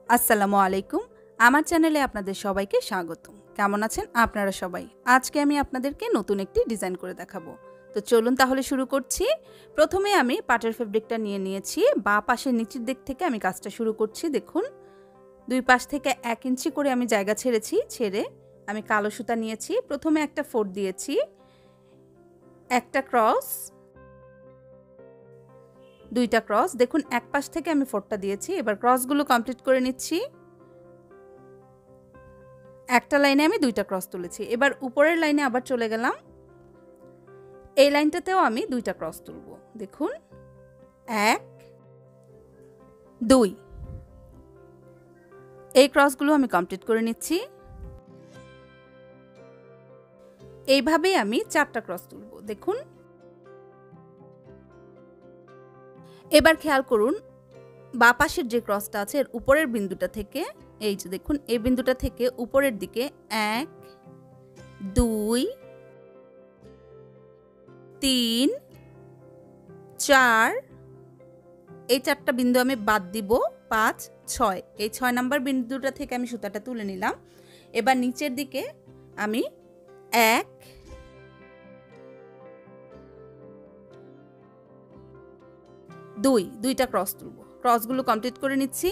আসসালামু আলাইকুম। আমার চ্যানেলে আপনাদের সবাইকে স্বাগতম। কেমন আছেন আপনারা সবাই? আজকে আমি আপনাদেরকে নতুন একটি ডিজাইন করে দেখাবো। তো চলুন তাহলে শুরু করছি। প্রথমে আমি পাটের ফেব্রিকটা নিয়ে নিয়েছি। বাঁ পাশের নিচের দিক থেকে আমি কাজটা শুরু করছি। দেখুন, দুই পাশ থেকে 1 ইঞ্চি করে আমি জায়গা ছেড়েছি। ছেড়ে আমি কালো সুতা নিয়েছি। প্রথমে একটা ফোড় দিয়েছি, একটা ক্রস, দুইটা ক্রস। দেখুন, এক পাশ থেকে আমি ফোড়টা দিয়েছি। এবার ক্রসগুলো কমপ্লিট করে নিচ্ছি। একটা লাইনে আমি দুইটা ক্রস তুলেছি। এবার উপরের লাইনে আবার চলে গেলাম। এই লাইনটাতেও আমি দুইটা ক্রস তুলব। দেখুন, 1 2, এই ক্রসগুলো আমি কমপ্লিট করে নিচ্ছি। এইভাবেই আমি 4টা ক্রস তুলব। দেখুন, এবার খেয়াল করুন, বাঁ পাশের যে ক্রসটা আছে এর উপরের বিন্দুটা থেকে, এই যে দেখুন, এই বিন্দুটা থেকে উপরের দিকে 1 2 3 4, এই 4টা বিন্দু আমি বাদ দিব। 5 6, এই 6 নাম্বার বিন্দুটা থেকে আমি সুতাটা তুলে নিলাম। এবার নিচের দিকে আমি 1 2, দুইটা ক্রস তুলব। ক্রসগুলো কমপ্লিট করে নিচ্ছি।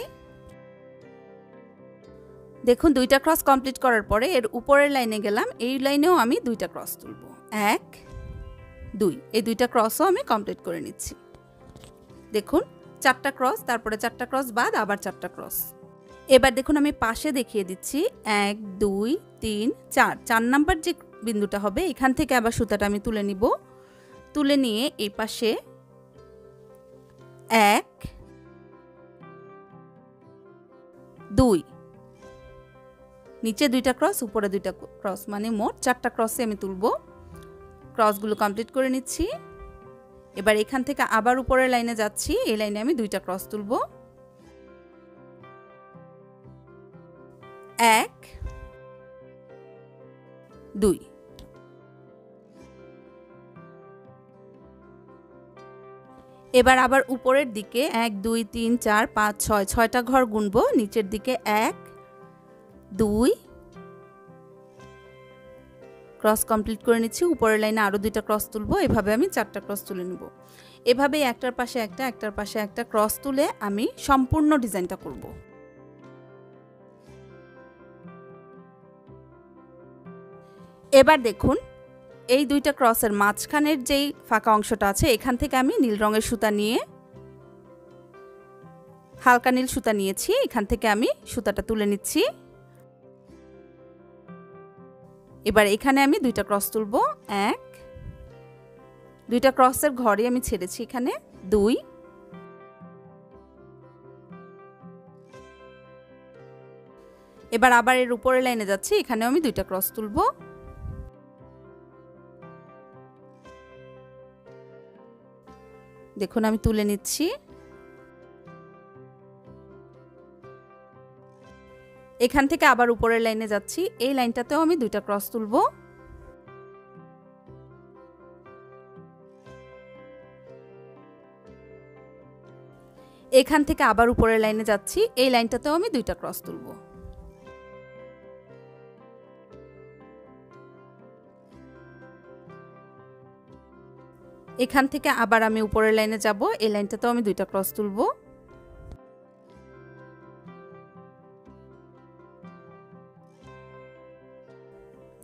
দেখুন, দুইটা ক্রস কমপ্লিট করার পরে এর উপরের লাইনে গেলাম। এই লাইনেও আমি দুইটা ক্রস তুলব। 1 2, এই দুইটা ক্রসও আমি কমপ্লিট করে নিচ্ছি। দেখুন, 4টা ক্রস, তারপরে 4টা ক্রস বাদ আবার 4টা ক্রস। এবার দেখুন, আমি পাশে দেখিয়ে দিচ্ছি। 1 2 3 4, 4 নাম্বার যে বিন্দুটা হবে এখান থেকে আবার সুতাটা আমি তুলে নিব। তুলে নিয়ে এই পাশে 1 2, নিচে দুইটা ক্রস, উপরে দুইটা ক্রস, মানে মোট 4টা ক্রসে আমি তুলব। ক্রসগুলো কমপ্লিট করে নিচ্ছি। এবার এখান থেকে আবার উপরের লাইনে যাচ্ছি। এই লাইনে আমি দুইটা ক্রস তুলব। 1 2, এবার আবার উপরের দিকে 1 2 3 4 5 6, 6টা ঘর গুনবো। নিচের দিকে 1 2, ক্রস কমপ্লিট করে নিচ্ছি। উপরের লাইনে আরও দুইটা ক্রস তুলবো। এভাবে আমি 4টা ক্রস তুলে নেব। এভাবেই একটার পাশে একটা, একটার পাশে একটা ক্রস তুলে আমি সম্পূর্ণ ডিজাইনটা করব। এবার দেখুন, এই দুইটা ক্রসের মাঝখানের যেই ফাঁকা অংশটা আছে এখান থেকে আমি নীল রঙের সুতা নিয়ে, হালকা নীল সুতা নিয়েছি, এখান থেকে আমি সুতাটা তুলে নিচ্ছি। এবার এখানে আমি দুইটা ক্রস তুলব। 1, দুইটা ক্রসের ঘরে আমি ছেড়েছি এখানে 2, এবার আবার এর উপরের লাইনে যাচ্ছি। এখানেও আমি দুইটা ক্রস তুলব। দেখুন, আমি তুলে নিচ্ছি। এখান থেকে আবার উপরের লাইনে যাচ্ছি। এই লাইনটাতেও আমি দুইটা ক্রস তুলব। এখান থেকে আবার উপরের লাইনে যাচ্ছি। এই লাইনটাতেও আমি দুইটা ক্রস তুলব। এখান থেকে আবার আমি উপরের লাইনে যাব। এই লাইনটাতেও আমি দুইটা ক্রস তুলব।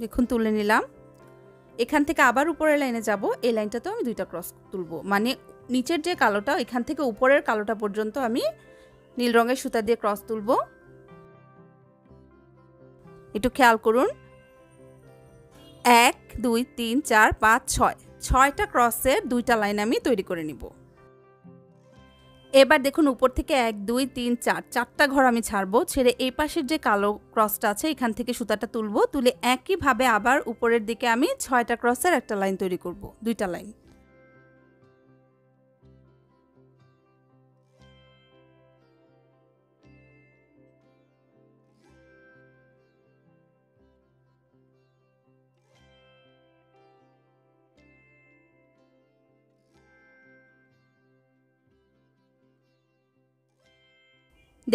দেখুন, তুলে নিলাম। এখান থেকে আবার উপরের লাইনে যাব। এই লাইনটাতেও আমি দুইটা ক্রস তুলব, মানে নিচের যে কালোটা এখান থেকে উপরের কালোটা পর্যন্ত আমি নীল রঙের সুতা দিয়ে ক্রস তুলব। একটু খেয়াল করুন, 1 2 3 4 5 6, 6টা ক্রসের দুইটা লাইন আমি তৈরি করে নিব। এবার দেখুন, উপর থেকে 1 2 3 4, 4টা ঘর আমি ছাড়বো। ছেড়ে এই পাশের যে কালো ক্রসটা আছে এখান থেকে সুতাটা তুলব। তুলে একইভাবে আবার উপরের দিকে আমি 6টা ক্রসের একটা লাইন তৈরি করব, দুইটা লাইন।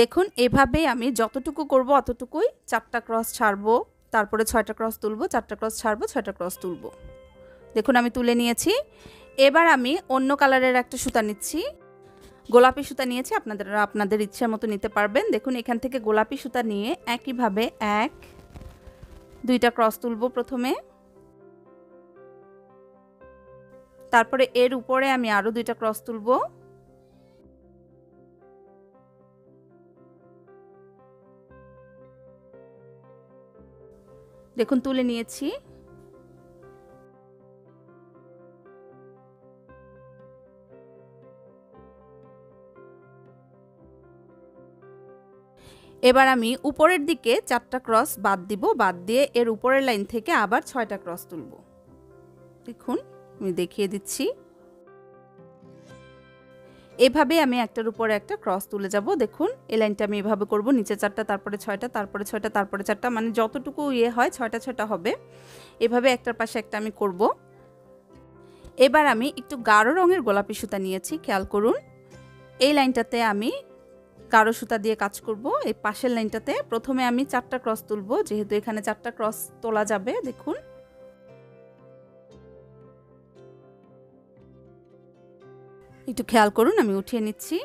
দেখুন এভাবে আমি যতটুকু করব অতটুকুই 4টা ক্রস ছাড়বো, তারপরে 6টা ক্রস তুলবো, 4টা ক্রস ছাড়বো, 6টা ক্রস তুলবো। দেখুন আমি তুলে নিয়েছি। এবার আমি অন্য কালারের একটা সুতা নিচ্ছি, গোলাপি সুতা নিয়েছি, আপনাদের ইচ্ছার মতো নিতে পারবেন। দেখুন এখান থেকে গোলাপি সুতা নিয়ে একইভাবে 2টা ক্রস তুলবো প্রথমে, তারপরে এর উপরে আমি আরো 2টা ক্রস তুলবো, দেখুন তুলে নিয়েছি। এবার আমি উপরের দিকে 4টা ক্রস বাদ দিব, বাদ দিয়ে এর উপরের লাইন থেকে আবার 6টা ক্রস তুলব। দেখুন আমি দেখিয়ে দিচ্ছি, এভাবে আমি একটার উপরে একটা ক্রস তুলে যাব। দেখুন এই লাইনটা আমি এভাবে করব, নিচে 4টা, তারপরে 6টা, তারপরে 6টা, তারপরে 4টা, মানে যতটুকু হয় 6টা 6টা হবে, এভাবে একটার পাশে একটা আমি করব। এবার আমি একটু গাঢ় রঙের গোলাপি সুতা নিয়েছি, খেয়াল করুন এই লাইনটাতে আমি গাঢ় সুতা দিয়ে কাজ করব। এই পাশের লাইনটাতে প্রথমে আমি 4টা ক্রস তুলব, যেহেতু এখানে 4টা ক্রস তোলা যাবে। দেখুন একটু খেয়াল করুন, আমি উঠিয়ে নিচ্ছি।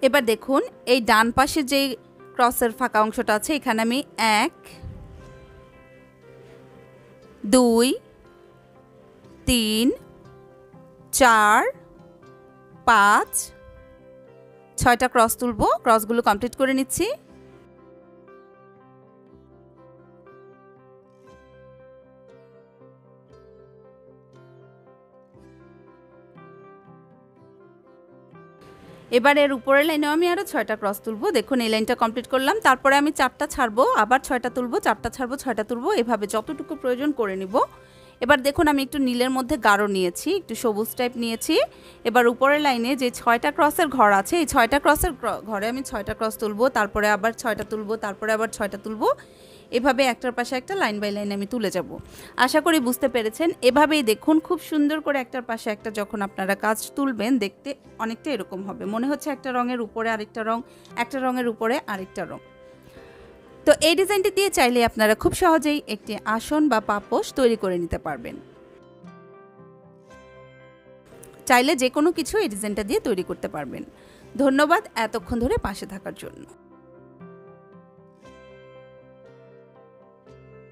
এবার দেখুন এই ডান পাশে যে ক্রসের ফাঁকা অংশটা আছে, এখানে আমি 1 2 3 4 5 6টা ক্রস তুলবো, ক্রসগুলো কমপ্লিট করে নিচ্ছি। এবার এর উপরের লাইনেও আমি আরও 6টা ক্রস তুলবো। দেখুন এই লাইনটা কমপ্লিট করলাম, তারপরে আমি 4টা ছাড়বো, আবার 6টা তুলবো, 4টা ছাড়বো, 6টা তুলবো, এভাবে যতটুকু প্রয়োজন করে নিব। এবার দেখুন আমি একটু নীলের মধ্যে গাঢ় নিয়েছি, একটু সবুজ টাইপ নিয়েছি। এবার উপরের লাইনে যে 6টা ক্রসের ঘর আছে, এই 6টা ক্রসের ঘরে আমি 6টা ক্রস তুলবো, তারপরে আবার 6টা তুলবো, তারপরে আবার 6টা তুলবো, এভাবে একটার পাশে একটা লাইন বাই লাইন আমি তুলে যাব। আশা করি বুঝতে পেরেছেন। এভাবেই দেখুন খুব সুন্দর করে একটার পাশে একটা যখন আপনারা কাজ তুলবেন, দেখতে অনেকটা এরকম হবে, মনে হচ্ছে একটা রঙের উপরে আরেকটা রং, একটা রঙের উপরে আরেকটা রং। তো এই ডিজাইনটি দিয়ে চাইলে আপনারা খুব সহজেই একটি আসন বা পাপোশ তৈরি করে নিতে পারবেন। চাইলে যে কোনো কিছু এই ডিজাইনটা দিয়ে তৈরি করতে পারবেন। ধন্যবাদ এতক্ষণ ধরে পাশে থাকার জন্য।